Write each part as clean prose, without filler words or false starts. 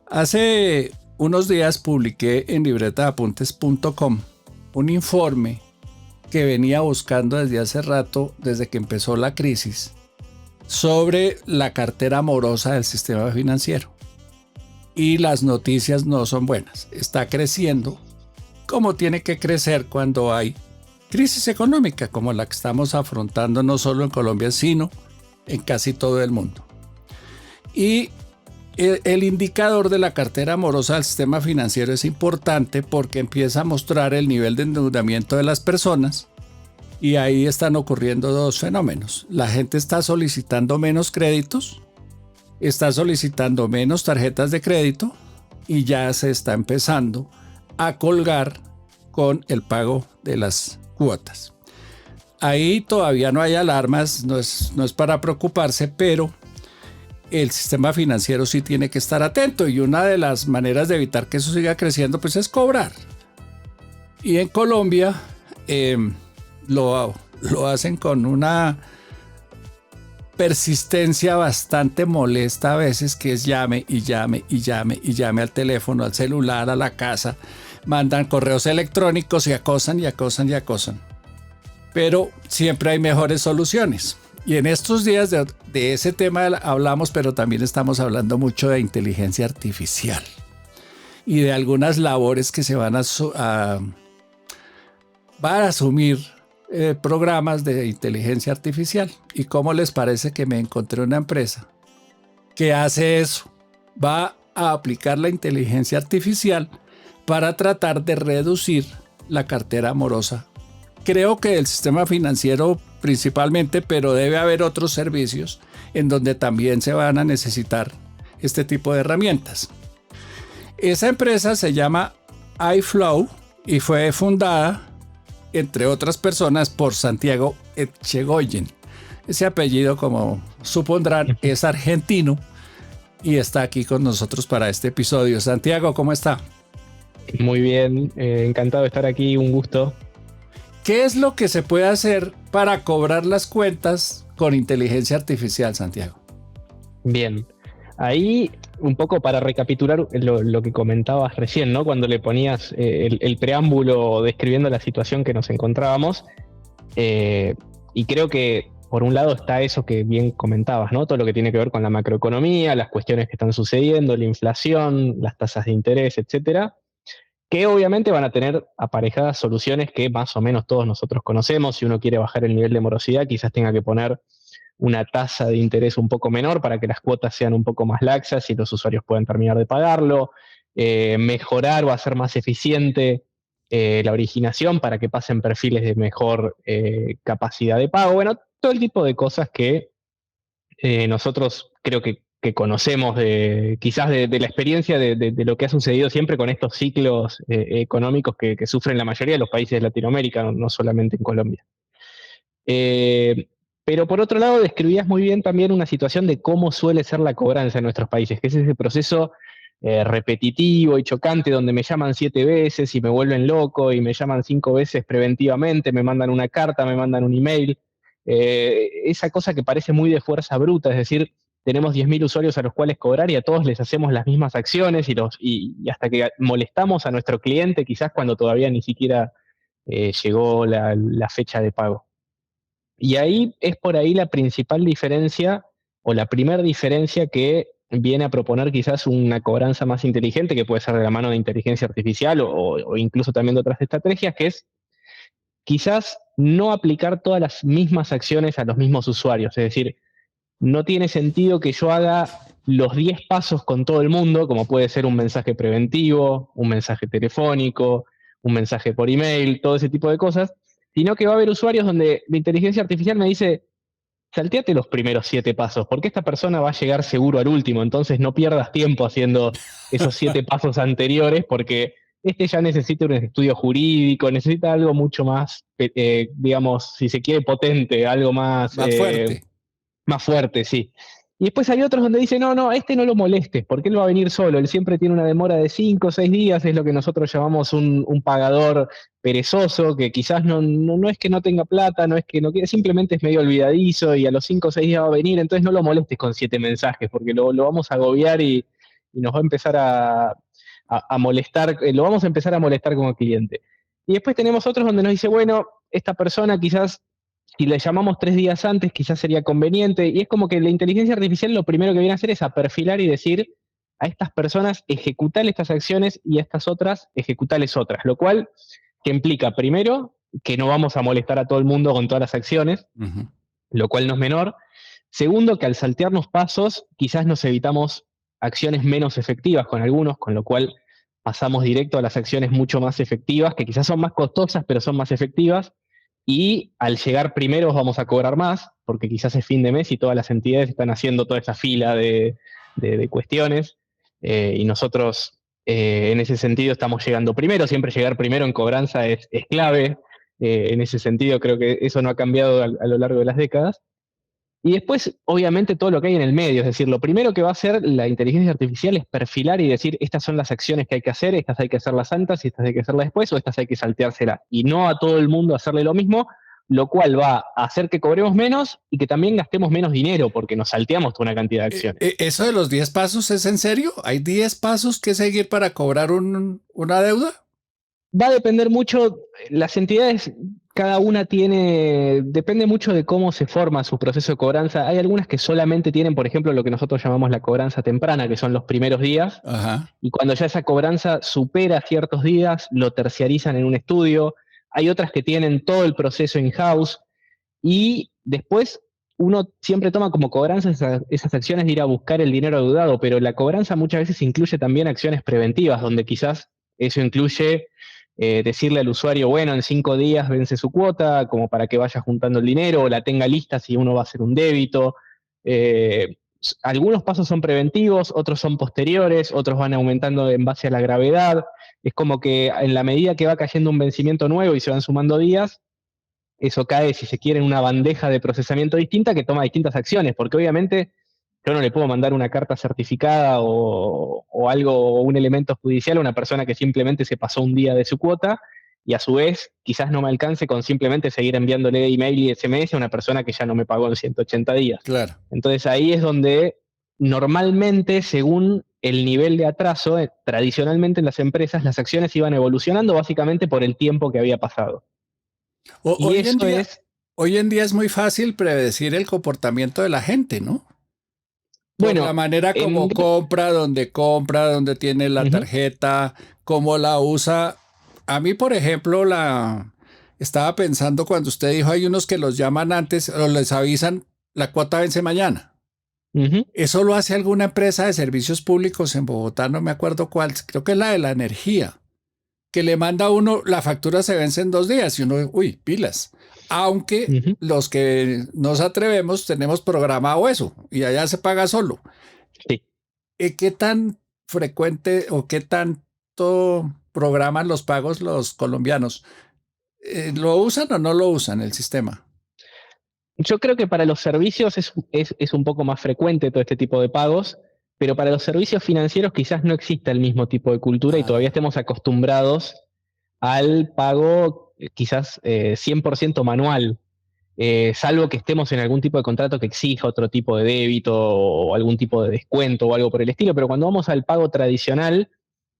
Hace unos días publiqué en libretaapuntes.com un informe que venía buscando desde hace rato, desde que empezó la crisis, sobre la cartera morosa del sistema financiero. Y las noticias no son buenas. Está creciendo como tiene que crecer cuando hay crisis económica como la que estamos afrontando no solo en Colombia, sino en casi todo el mundo. Y el indicador de la cartera morosa del sistema financiero es importante porque empieza a mostrar el nivel de endeudamiento de las personas y ahí están ocurriendo dos fenómenos. La gente está solicitando menos créditos, está solicitando menos tarjetas de crédito y ya se está empezando a colgar con el pago de las cuotas. Ahí todavía no hay alarmas, no es para preocuparse, pero el sistema financiero sí tiene que estar atento y una de las maneras de evitar que eso siga creciendo pues es cobrar. Y en Colombia lo hacen con una persistencia bastante molesta a veces, que es llame y llame y llame y llame al teléfono, al celular, a la casa, mandan correos electrónicos y acosan y acosan y acosan. Pero siempre hay mejores soluciones. Y en estos días de ese tema hablamos, pero también estamos hablando mucho de inteligencia artificial y de algunas labores que se van a asumir programas de inteligencia artificial. ¿Y cómo les parece que me encontré una empresa que hace eso? Va a aplicar la inteligencia artificial para tratar de reducir la cartera morosa. Creo que el sistema financiero principalmente, pero debe haber otros servicios en donde también se van a necesitar este tipo de herramientas. Esa empresa se llama iFlow y fue fundada, entre otras personas, por Santiago Etchegoyen. Ese apellido, como supondrán, es argentino y está aquí con nosotros para este episodio. Santiago, ¿cómo está? Muy bien, encantado de estar aquí, un gusto. ¿Qué es lo que se puede hacer para cobrar las cuentas con inteligencia artificial, Santiago? Bien, ahí un poco para recapitular lo que comentabas recién, ¿no? Cuando le ponías el preámbulo describiendo la situación que nos encontrábamos. Y creo que por un lado está eso que bien comentabas, ¿no? Todo lo que tiene que ver con la macroeconomía, las cuestiones que están sucediendo, la inflación, las tasas de interés, etcétera, que obviamente van a tener aparejadas soluciones que más o menos todos nosotros conocemos. Si uno quiere bajar el nivel de morosidad, quizás tenga que poner una tasa de interés un poco menor para que las cuotas sean un poco más laxas y los usuarios puedan terminar de pagarlo, mejorar o hacer más eficiente la originación para que pasen perfiles de mejor capacidad de pago. Bueno, todo el tipo de cosas que nosotros creo que conocemos quizás de la experiencia de lo que ha sucedido siempre con estos ciclos económicos que sufren la mayoría de los países de Latinoamérica, no solamente en Colombia. Pero por otro lado, describías muy bien también una situación de cómo suele ser la cobranza en nuestros países, que es ese proceso repetitivo y chocante donde me llaman 7 veces y me vuelven loco y me llaman 5 veces preventivamente, me mandan una carta, me mandan un email. Esa cosa que parece muy de fuerza bruta, es decir, tenemos 10.000 usuarios a los cuales cobrar y a todos les hacemos las mismas acciones y hasta que molestamos a nuestro cliente quizás cuando todavía ni siquiera llegó la fecha de pago. Y ahí es por ahí la principal diferencia o la primera diferencia que viene a proponer quizás una cobranza más inteligente, que puede ser de la mano de inteligencia artificial o incluso también de otras estrategias, que es quizás no aplicar todas las mismas acciones a los mismos usuarios. Es decir, no tiene sentido que yo haga los 10 pasos con todo el mundo, como puede ser un mensaje preventivo, un mensaje telefónico, un mensaje por email, todo ese tipo de cosas, sino que va a haber usuarios donde la inteligencia artificial me dice, salteate los primeros 7 pasos, porque esta persona va a llegar seguro al último, entonces no pierdas tiempo haciendo esos 7 pasos anteriores, porque este ya necesita un estudio jurídico, necesita algo mucho más, digamos, si se quiere, potente, algo más Fuerte. Más fuerte, sí. Y después hay otros donde dicen, no, este no lo molestes, porque él va a venir solo, él siempre tiene una demora de 5 o 6 días, es lo que nosotros llamamos un pagador perezoso, que quizás no es que no tenga plata, no es que no quiere, simplemente es medio olvidadizo y a los 5 o 6 días va a venir, entonces no lo molestes con 7 mensajes, porque lo vamos a agobiar y y nos va a empezar a molestar, lo vamos a empezar a molestar como cliente. Y después tenemos otros donde nos dice, bueno, esta persona quizás, si le llamamos 3 días antes, quizás sería conveniente. Y es como que la inteligencia artificial lo primero que viene a hacer es a perfilar y decir a estas personas ejecutar estas acciones y a estas otras ejecutarles otras. Lo cual que implica, primero, que no vamos a molestar a todo el mundo con todas las acciones, lo cual no es menor. Segundo, que al saltearnos pasos, quizás nos evitamos acciones menos efectivas con algunos, con lo cual pasamos directo a las acciones mucho más efectivas, que quizás son más costosas, pero son más efectivas. Y al llegar primeros vamos a cobrar más, porque quizás es fin de mes y todas las entidades están haciendo toda esa fila de cuestiones. Y nosotros, en ese sentido, estamos llegando primero. Siempre llegar primero en cobranza es clave. En ese sentido, creo que eso no ha cambiado a lo largo de las décadas. Y después, obviamente, todo lo que hay en el medio. Es decir, lo primero que va a hacer la inteligencia artificial es perfilar y decir, estas son las acciones que hay que hacer, estas hay que hacerlas antes, y estas hay que hacerlas después, o estas hay que salteárselas. Y no a todo el mundo hacerle lo mismo, lo cual va a hacer que cobremos menos y que también gastemos menos dinero, porque nos salteamos toda una cantidad de acciones. ¿Eso de los 10 pasos es en serio? ¿Hay 10 pasos que seguir para cobrar una deuda? Va a depender mucho, las entidades, cada una depende mucho de cómo se forma su proceso de cobranza. Hay algunas que solamente tienen, por ejemplo, lo que nosotros llamamos la cobranza temprana, que son los primeros días. Ajá. Y cuando ya esa cobranza supera ciertos días, lo terciarizan en un estudio. Hay otras que tienen todo el proceso in-house. Y después uno siempre toma como cobranza esas acciones de ir a buscar el dinero deudado, pero la cobranza muchas veces incluye también acciones preventivas, donde quizás eso incluye decirle al usuario, bueno, en 5 días vence su cuota, como para que vaya juntando el dinero, o la tenga lista si uno va a hacer un débito. Algunos pasos son preventivos, otros son posteriores, otros van aumentando en base a la gravedad. Es como que en la medida que va cayendo un vencimiento nuevo y se van sumando días, eso cae, si se quiere, en una bandeja de procesamiento distinta que toma distintas acciones, porque obviamente yo no le puedo mandar una carta certificada o algo, o un elemento judicial a una persona que simplemente se pasó un día de su cuota, y a su vez quizás no me alcance con simplemente seguir enviándole email y SMS a una persona que ya no me pagó en 180 días. Claro. Entonces ahí es donde normalmente, según el nivel de atraso, tradicionalmente en las empresas las acciones iban evolucionando básicamente por el tiempo que había pasado. Hoy en día es muy fácil predecir el comportamiento de la gente, ¿no? Por la manera como compra, dónde tiene la tarjeta, cómo la usa. A mí, por ejemplo, estaba pensando cuando usted dijo, hay unos que los llaman antes o les avisan, la cuota vence mañana. Eso lo hace alguna empresa de servicios públicos en Bogotá, no me acuerdo cuál, creo que es la de la energía, que le manda a uno, la factura se vence en 2 días y uno, uy, pilas. Aunque los que nos atrevemos tenemos programado eso y allá se paga solo. Sí. ¿Qué tan frecuente o qué tanto programan los pagos los colombianos? ¿Lo usan o no lo usan el sistema? Yo creo que para los servicios es un poco más frecuente todo este tipo de pagos, pero para los servicios financieros quizás no exista el mismo tipo de cultura y todavía estemos acostumbrados al pago quizás 100% manual, salvo que estemos en algún tipo de contrato que exija otro tipo de débito o algún tipo de descuento o algo por el estilo, pero cuando vamos al pago tradicional,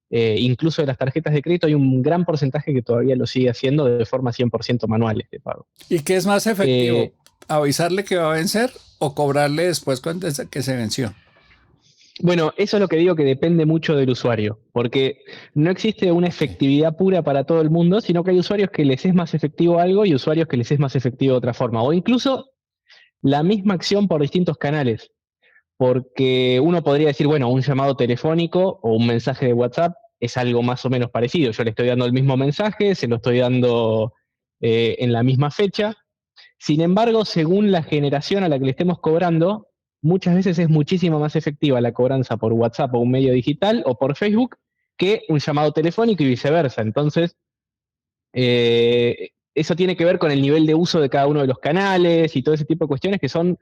incluso de las tarjetas de crédito, hay un gran porcentaje que todavía lo sigue haciendo de forma 100% manual este pago. ¿Y qué es más efectivo? ¿Avisarle que va a vencer o cobrarle después cuando que se venció? Bueno, eso es lo que digo, que depende mucho del usuario, porque no existe una efectividad pura para todo el mundo, sino que hay usuarios que les es más efectivo algo y usuarios que les es más efectivo de otra forma, o incluso la misma acción por distintos canales, porque uno podría decir, bueno, un llamado telefónico o un mensaje de WhatsApp es algo más o menos parecido. Yo le estoy dando el mismo mensaje, se lo estoy dando en la misma fecha. Sin embargo, según la generación a la que le estemos cobrando, muchas veces es muchísimo más efectiva la cobranza por WhatsApp o un medio digital o por Facebook que un llamado telefónico y viceversa. Entonces, eso tiene que ver con el nivel de uso de cada uno de los canales y todo ese tipo de cuestiones que son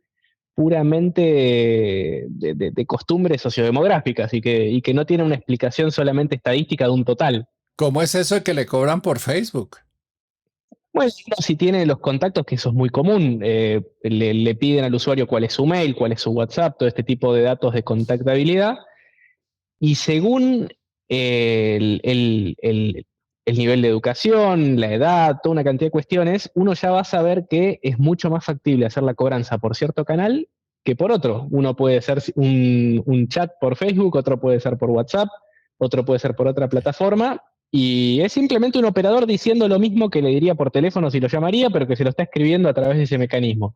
puramente de costumbres sociodemográficas y que no tienen una explicación solamente estadística de un total. ¿Cómo es eso de que le cobran por Facebook? Bueno, si tiene los contactos, que eso es muy común, le piden al usuario cuál es su mail, cuál es su WhatsApp, todo este tipo de datos de contactabilidad, Y según el nivel de educación, la edad, toda una cantidad de cuestiones, uno ya va a saber que es mucho más factible hacer la cobranza por cierto canal que por otro. Uno puede hacer un chat por Facebook, otro puede ser por WhatsApp, otro puede ser por otra plataforma. Y es simplemente un operador diciendo lo mismo que le diría por teléfono si lo llamaría, pero que se lo está escribiendo a través de ese mecanismo.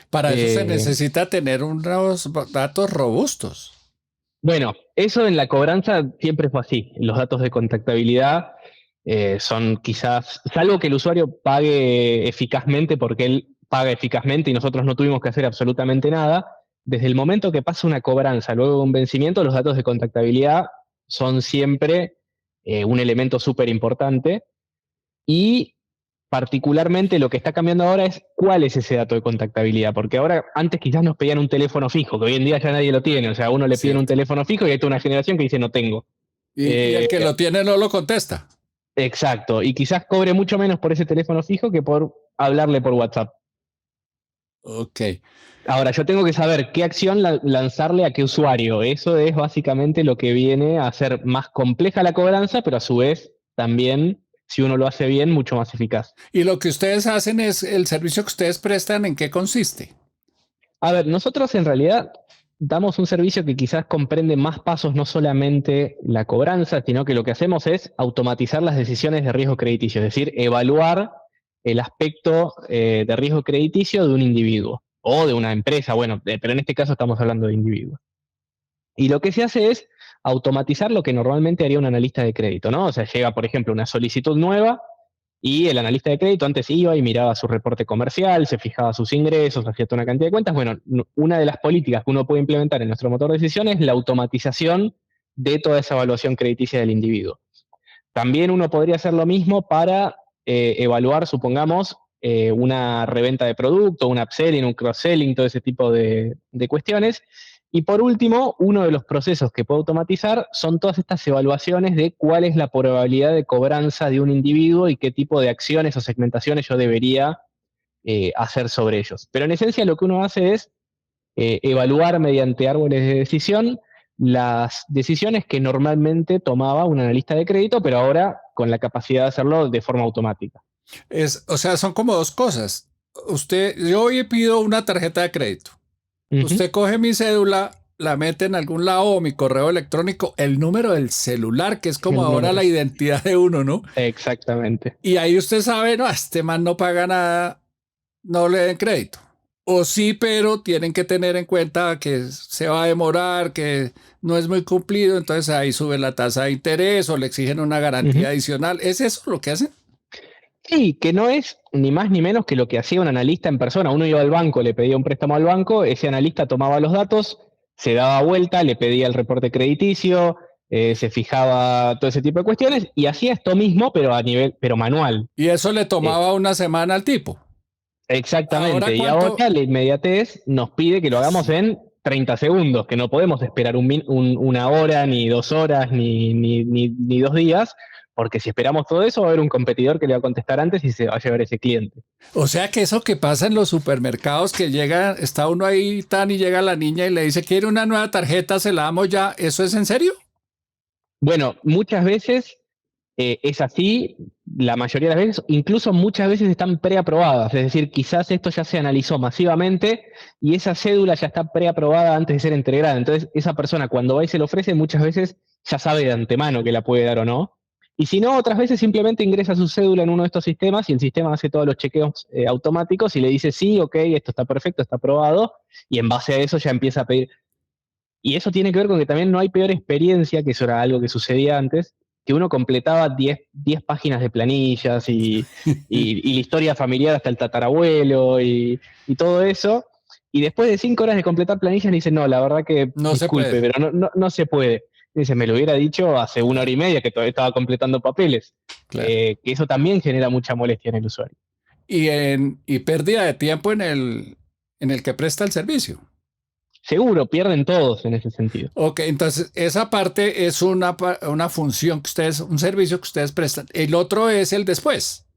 Para eso se Eh, necesita tener unos datos robustos. Bueno, eso en la cobranza siempre fue así. Los datos de contactabilidad son quizás, salvo que el usuario pague eficazmente, porque él paga eficazmente y nosotros no tuvimos que hacer absolutamente nada, desde el momento que pasa una cobranza, luego de un vencimiento, los datos de contactabilidad son siempre un elemento súper importante. Y particularmente lo que está cambiando ahora es cuál es ese dato de contactabilidad, porque ahora antes quizás nos pedían un teléfono fijo, que hoy en día ya nadie lo tiene, o sea, a uno le piden un Cierto. teléfono fijo y hay toda una generación que dice no tengo. Y el Eh, que lo tiene no lo contesta. exacto, y quizás cobre mucho menos por ese teléfono fijo que por hablarle por WhatsApp. Ok. Ahora, yo tengo que saber qué acción lanzarle a qué usuario. Eso es básicamente lo que viene a hacer más compleja la cobranza, pero a su vez también, si uno lo hace bien, mucho más eficaz. Y lo que ustedes hacen es el servicio que ustedes prestan, ¿en qué consiste? A ver, nosotros en realidad damos un servicio que quizás comprende más pasos, no solamente la cobranza, sino que lo que hacemos es automatizar las decisiones de riesgo crediticio, es decir, evaluar el aspecto de riesgo crediticio de un individuo o de una empresa, bueno, pero en este caso estamos hablando de individuos. Y lo que se hace es automatizar lo que normalmente haría un analista de crédito, ¿no? O sea, llega, por ejemplo, una solicitud nueva y el analista de crédito antes iba y miraba su reporte comercial, se fijaba sus ingresos, hacía toda una cantidad de cuentas. Bueno, una de las políticas que uno puede implementar en nuestro motor de decisión es la automatización de toda esa evaluación crediticia del individuo. También uno podría hacer lo mismo para evaluar, supongamos, una reventa de producto, un upselling, un cross-selling, todo ese tipo de cuestiones. Y por último, uno de los procesos que puedo automatizar son todas estas evaluaciones de cuál es la probabilidad de cobranza de un individuo y qué tipo de acciones o segmentaciones yo debería hacer sobre ellos. Pero en esencia lo que uno hace es evaluar mediante árboles de decisión las decisiones que normalmente tomaba un analista de crédito, pero ahora con la capacidad de hacerlo de forma automática. O sea, son como dos cosas. Yo hoy pido una tarjeta de crédito. Ujú. Usted coge mi cédula, la mete en algún lado o mi correo electrónico, el número del celular, que es como El ahora número. la identidad de uno, ¿no? Exactamente. Y ahí usted sabe, no, este man no paga nada, no le den crédito. O sí, pero tienen que tener en cuenta que se va a demorar, que no es muy cumplido, entonces ahí sube la tasa de interés o le exigen una Ujú. garantía adicional. ¿Es eso lo que hacen? Sí, que no es ni más ni menos que lo que hacía un analista en persona. Uno iba al banco, le pedía un préstamo al banco, ese analista tomaba los datos, se daba vuelta, le pedía el reporte crediticio, se fijaba todo ese tipo de cuestiones y hacía esto mismo, pero a nivel, pero manual. Y eso le Eh, tomaba una semana al tipo. Ahora, Exactamente, y ¿cuánto? ahora la inmediatez nos pide que lo hagamos Sí. en 30 segundos, que no podemos esperar una hora, ni 2 horas, ni 2 días, porque si esperamos todo eso va a haber un competidor que le va a contestar antes y se va a llevar ese cliente. O sea que eso que pasa en los supermercados, que llega, está uno ahí tan y llega la niña y le dice, quiere una nueva tarjeta, se la damos ya. ¿Eso es en serio? Bueno, muchas veces es así, la mayoría de las veces, incluso muchas veces están preaprobadas, es decir, quizás esto ya se analizó masivamente y esa cédula ya está preaprobada antes de ser entregada. Entonces, esa persona cuando va y se lo ofrece, muchas veces ya sabe de antemano que la puede dar o no. Y si no, otras veces simplemente ingresa su cédula en uno de estos sistemas y el sistema hace todos los chequeos automáticos y le dice, sí, ok, esto está perfecto, está aprobado, y en base a eso ya empieza a pedir. Y eso tiene que ver con que también no hay peor experiencia, que eso era algo que sucedía antes, que uno completaba 10 páginas de planillas y la historia familiar hasta el tatarabuelo y todo eso. Y después de 5 horas de completar planillas, le dicen, no, la verdad que No se disculpe, puede. pero no se puede. Dice, me lo hubiera dicho hace 1 hora y media que todavía estaba completando papeles. Claro. Que eso también genera mucha molestia en el usuario. Y pérdida de tiempo en el que presta el servicio. Seguro, pierden todos en ese sentido. Ok, entonces esa parte es una función que ustedes, un servicio que ustedes prestan. El otro es el después,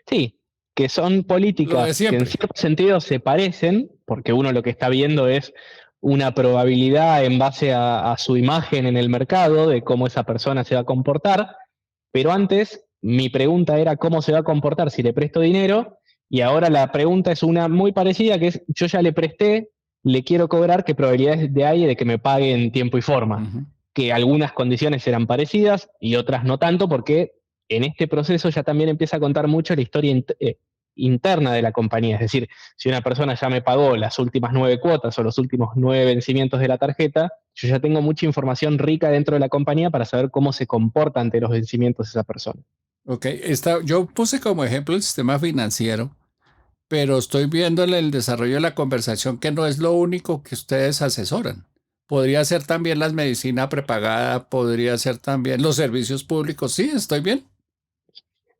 Sí, que son lo de políticas que en siempre. cierto sentido se parecen, porque uno lo que está viendo es una probabilidad en base a su imagen en el mercado de cómo esa persona se va a comportar, pero antes mi pregunta era cómo se va a comportar si le presto dinero, y ahora la pregunta es una muy parecida, que es yo ya le presté, le quiero cobrar, ¿qué probabilidades de hay de que me pague en tiempo y forma? Ujú. Que algunas condiciones eran parecidas y otras no tanto, porque en este proceso ya también empieza a contar mucho la historia interna de la compañía. Es decir, si una persona ya me pagó las últimas 9 cuotas o los últimos 9 vencimientos de la tarjeta, yo ya tengo mucha información rica dentro de la compañía para saber cómo se comporta ante los vencimientos esa persona. Ok, yo puse como ejemplo el sistema financiero, pero estoy viendo en el desarrollo de la conversación que no es lo único que ustedes asesoran. Podría ser también las medicina prepagada, podría ser también los servicios públicos. Sí, estoy bien.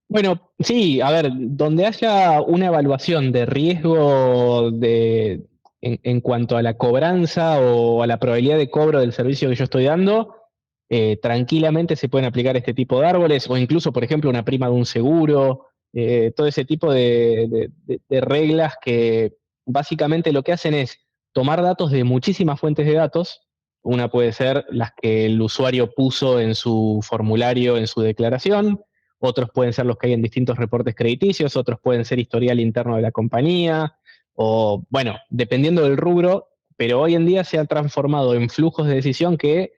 Bueno, sí, a ver, donde haya una evaluación de riesgo en cuanto a la cobranza o a la probabilidad de cobro del servicio que yo estoy dando, tranquilamente se pueden aplicar este tipo de árboles o incluso, por ejemplo, una prima de un seguro, todo ese tipo de reglas que básicamente lo que hacen es tomar datos de muchísimas fuentes de datos. Una puede ser las que el usuario puso en su formulario, en su declaración. Otros pueden ser los que hay en distintos reportes crediticios, otros pueden ser historial interno de la compañía, o bueno, dependiendo del rubro, pero hoy en día se ha transformado en flujos de decisión que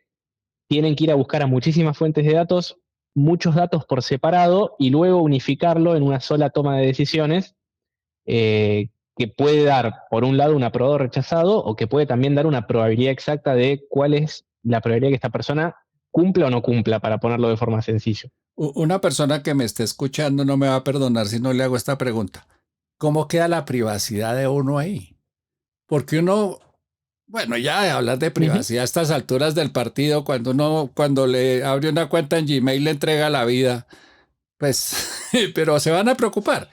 tienen que ir a buscar a muchísimas fuentes de datos, muchos datos por separado, y luego unificarlo en una sola toma de decisiones, que puede dar, por un lado, un aprobado o rechazado, o que puede también dar una probabilidad exacta de cuál es la probabilidad que esta persona cumpla o no cumpla, para ponerlo de forma sencilla. Una persona que me esté escuchando no me va a perdonar si no le hago esta pregunta. ¿Cómo queda la privacidad de uno ahí? Porque uno, bueno, ya de hablar de Ujú. privacidad a estas alturas del partido, cuando le abre una cuenta en Gmail le entrega la vida, pues, pero se van a preocupar.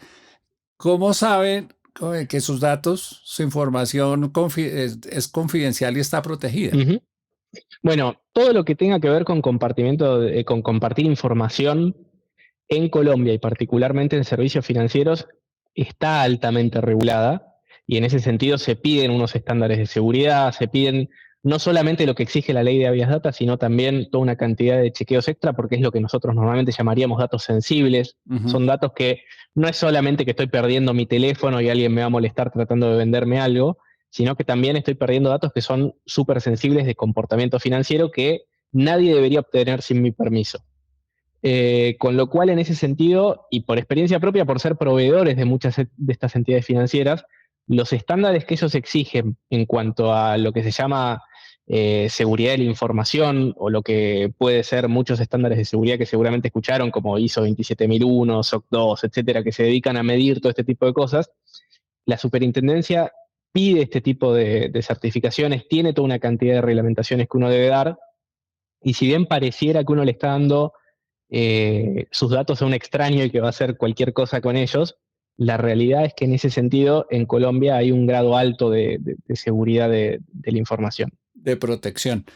¿Cómo saben que sus datos, su información es confidencial y está protegida? Ujú. Bueno, todo lo que tenga que ver con con compartir información en Colombia y particularmente en servicios financieros está altamente regulada, y en ese sentido se piden unos estándares de seguridad, se piden no solamente lo que exige la ley de habeas data, sino también toda una cantidad de chequeos extra, porque es lo que nosotros normalmente llamaríamos datos sensibles. Ujú. Son datos que no es solamente que estoy perdiendo mi teléfono y alguien me va a molestar tratando de venderme algo, sino que también estoy perdiendo datos que son súper sensibles de comportamiento financiero que nadie debería obtener sin mi permiso. Con lo cual, en ese sentido, y por experiencia propia, por ser proveedores de muchas de estas entidades financieras, los estándares que ellos exigen en cuanto a lo que se llama seguridad de la información, o lo que puede ser muchos estándares de seguridad que seguramente escucharon, como ISO 27001, SOC 2, etcétera, que se dedican a medir todo este tipo de cosas, la superintendencia pide este tipo de certificaciones, tiene toda una cantidad de reglamentaciones que uno debe dar, y si bien pareciera que uno le está dando sus datos a un extraño y que va a hacer cualquier cosa con ellos, la realidad es que en ese sentido en Colombia hay un grado alto de seguridad de la información. De protección.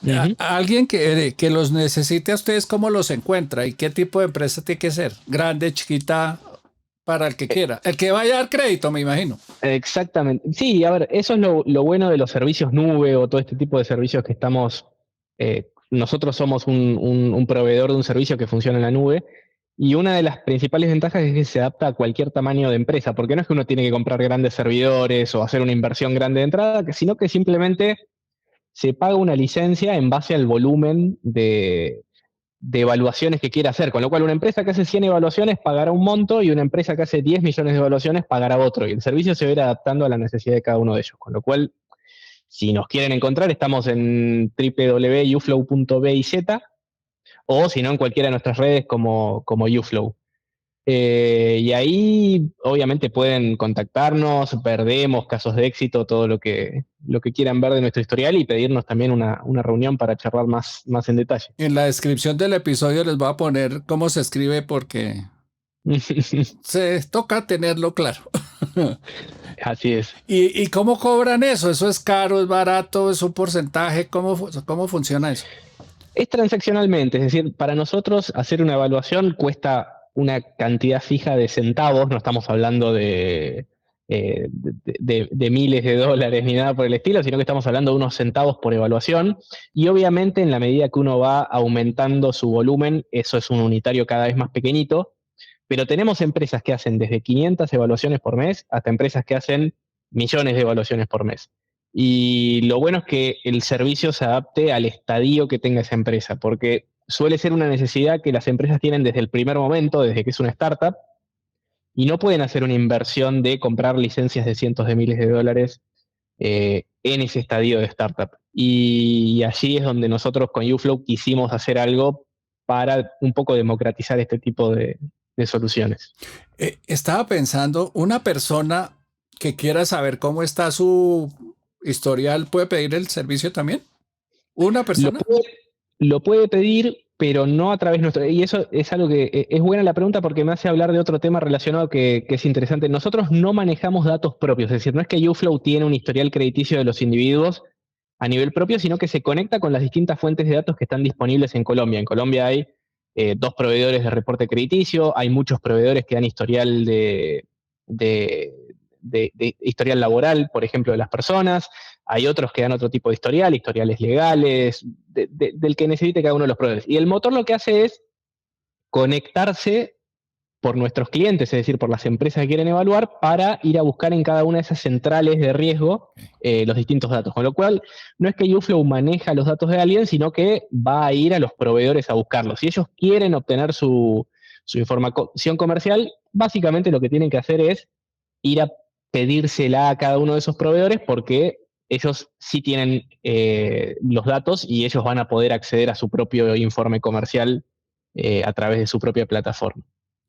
Ujú. A alguien que los necesite a ustedes, ¿cómo los encuentra? ¿Y qué tipo de empresa tiene que ser? Grande, chiquita, para el que Eh, quiera. El que vaya a dar crédito, me imagino. Exactamente. Sí, a ver, eso es lo bueno de los servicios nube o todo este tipo de servicios que estamos. Nosotros somos un proveedor de un servicio que funciona en la nube, y una de las principales ventajas es que se adapta a cualquier tamaño de empresa, porque no es que uno tiene que comprar grandes servidores o hacer una inversión grande de entrada, sino que simplemente se paga una licencia en base al volumen de evaluaciones que quiera hacer, con lo cual una empresa que hace 100 evaluaciones pagará un monto, y una empresa que hace 10 millones de evaluaciones pagará otro, y el servicio se va a ir adaptando a la necesidad de cada uno de ellos, con lo cual, si nos quieren encontrar, estamos en www.uflow.biz, o si no, en cualquiera de nuestras redes como Uflow. Y ahí obviamente pueden contactarnos, perdemos casos de éxito, todo lo que quieran ver de nuestro historial, y pedirnos también una reunión para charlar más en detalle. En la descripción del episodio les voy a poner cómo se escribe porque se toca tenerlo claro. Así es. ¿Y cómo cobran eso? ¿Eso es caro, es barato, es un porcentaje? ¿Cómo funciona eso? Es transaccionalmente, es decir, para nosotros hacer una evaluación cuesta una cantidad fija de centavos, no estamos hablando de miles de dólares ni nada por el estilo, sino que estamos hablando de unos centavos por evaluación. Y obviamente en la medida que uno va aumentando su volumen, eso es un unitario cada vez más pequeñito. Pero tenemos empresas que hacen desde 500 evaluaciones por mes hasta empresas que hacen millones de evaluaciones por mes. Y lo bueno es que el servicio se adapte al estadio que tenga esa empresa, porque suele ser una necesidad que las empresas tienen desde el primer momento, desde que es una startup, y no pueden hacer una inversión de comprar licencias de cientos de miles de dólares en ese estadio de startup. Y allí es donde nosotros con Uflow quisimos hacer algo para un poco democratizar este tipo de soluciones. Estaba pensando, una persona que quiera saber cómo está su historial, ¿puede pedir el servicio también? ¿Una Lo persona? puede, lo puede pedir, pero no a través nuestro. Y eso es algo que es buena la pregunta porque me hace hablar de otro tema relacionado que es interesante. Nosotros no manejamos datos propios, es decir, no es que Uflow tiene un historial crediticio de los individuos a nivel propio, sino que se conecta con las distintas fuentes de datos que están disponibles en Colombia. En Colombia hay 2 proveedores de reporte crediticio, hay muchos proveedores que dan historial de, de historial laboral, por ejemplo, de las personas. Hay otros que dan otro tipo de historial, historiales legales, del que necesite cada uno de los proveedores. Y el motor lo que hace es conectarse por nuestros clientes, es decir, por las empresas que quieren evaluar, para ir a buscar en cada una de esas centrales de riesgo los distintos datos. Con lo cual, no es que Uflow maneja los datos de alguien, sino que va a ir a los proveedores a buscarlos. Si ellos quieren obtener su información comercial, básicamente lo que tienen que hacer es ir a pedírsela a cada uno de esos proveedores porque ellos sí tienen los datos y ellos van a poder acceder a su propio informe comercial a través de su propia plataforma.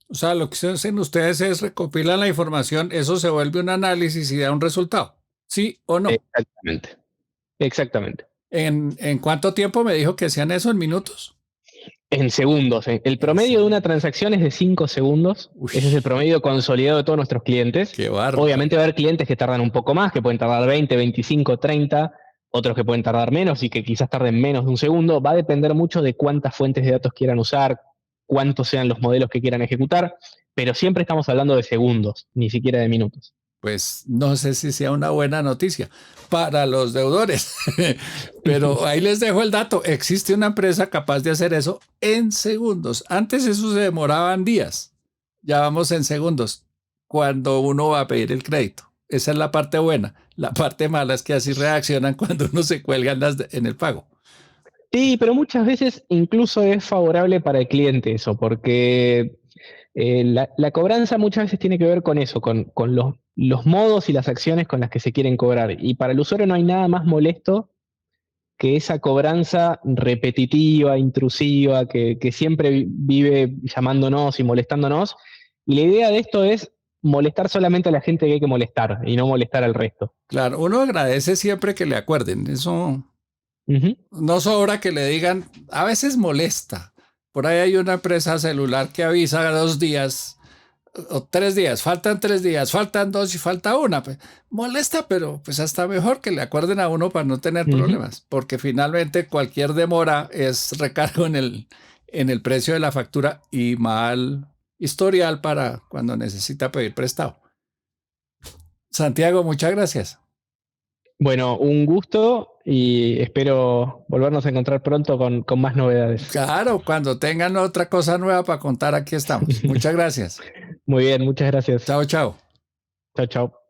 O sea, lo que hacen ustedes es recopilan la información, eso se vuelve un análisis y da un resultado. ¿Sí o no? Exactamente, exactamente. ¿En cuánto tiempo me dijo que hacían eso? ¿En minutos? En segundos. El promedio de una transacción es de 5 segundos. Uy, Ese es el promedio consolidado de todos nuestros clientes. qué bárbaro. Obviamente va a haber clientes que tardan un poco más, que pueden tardar 20, 25, 30, otros que pueden tardar menos y que quizás tarden menos de un segundo. Va a depender mucho de cuántas fuentes de datos quieran usar, cuántos sean los modelos que quieran ejecutar, pero siempre estamos hablando de segundos, ni siquiera de minutos. Pues no sé si sea una buena noticia para los deudores, pero ahí les dejo el dato. Existe una empresa capaz de hacer eso en segundos. Antes eso se demoraban días. Ya vamos en segundos cuando uno va a pedir el crédito. Esa es la parte buena. La parte mala es que así reaccionan cuando uno se cuelga en el pago. Sí, pero muchas veces incluso es favorable para el cliente eso, porque la cobranza muchas veces tiene que ver con eso, con los modos y las acciones con las que se quieren cobrar. Y para el usuario no hay nada más molesto que esa cobranza repetitiva, intrusiva, que siempre vive llamándonos y molestándonos. Y la idea de esto es molestar solamente a la gente que hay que molestar y no molestar al resto. Claro, uno agradece siempre que le acuerden. Eso Ujú. no sobra que le digan, a veces molesta. Por ahí hay una empresa celular que avisa 2 días o 3 días, faltan 3 días, faltan dos y falta una. Pues, molesta, pero pues hasta mejor que le acuerden a uno para no tener Ujú. problemas, porque finalmente cualquier demora es recargo en el precio de la factura y mal historial para cuando necesita pedir prestado. Santiago, muchas gracias. Bueno, un gusto y espero volvernos a encontrar pronto con más novedades. Claro, cuando tengan otra cosa nueva para contar, aquí estamos. Muchas gracias. Muy bien, muchas gracias. Chao, chao. Chao, chao.